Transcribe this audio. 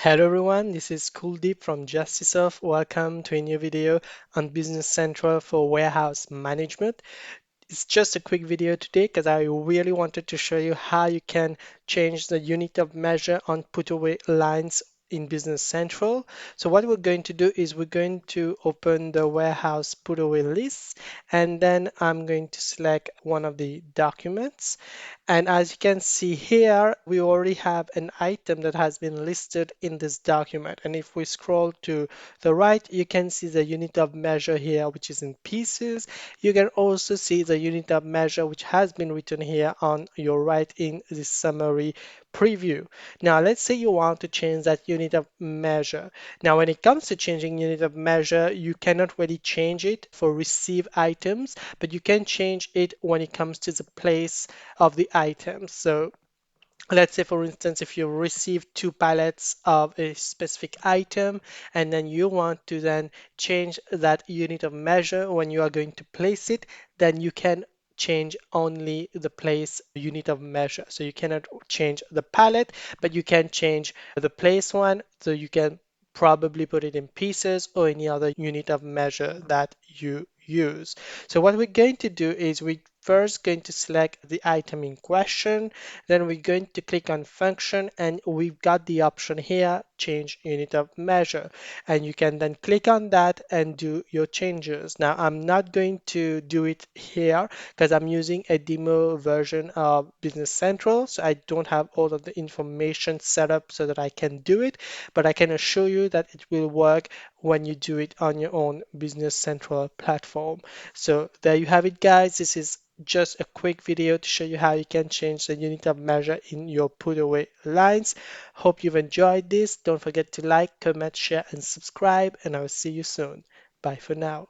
Hello everyone, this is Kuldeep from Gestisoft. Welcome to a new video on Business Central for warehouse management. It's just a quick video today because I really wanted to show you how you can change the unit of measure on put away lines in Business Central. So what we're going to do is we're going to open the warehouse put away list, and then I'm going to select one of the documents. And as you can see here, we already have an item that has been listed in this document. And if we scroll to the right, you can see the unit of measure here, which is in pieces. You can also see the unit of measure, which has been written here on your right in the summary preview. Now, let's say you want to change that unit of measure. Now, when it comes to changing unit of measure, you cannot really change it for receive items, but you can change it when it comes to the place of the items. So let's say, for instance, if you receive two pallets of a specific item and then you want to then change that unit of measure when you are going to place it, then you can change only the place unit of measure. So you cannot change the pallet, but you can change the place one. So you can probably put it in pieces or any other unit of measure that you use. So what we're going to do is we're first going to select the item in question, then we're going to click on function, and we've got the option here, change unit of measure. And you can then click on that and do your changes. Now, I'm not going to do it here because I'm using a demo version of Business Central. So I don't have all of the information set up so that I can do it, but I can assure you that it will work when you do it on your own Business Central platform. So there you have it, guys. This is just a quick video to show you how you can change the unit of measure in your put away lines. Hope you've enjoyed this. Don't forget to like, comment, share, and subscribe, and I will see you soon. Bye for now.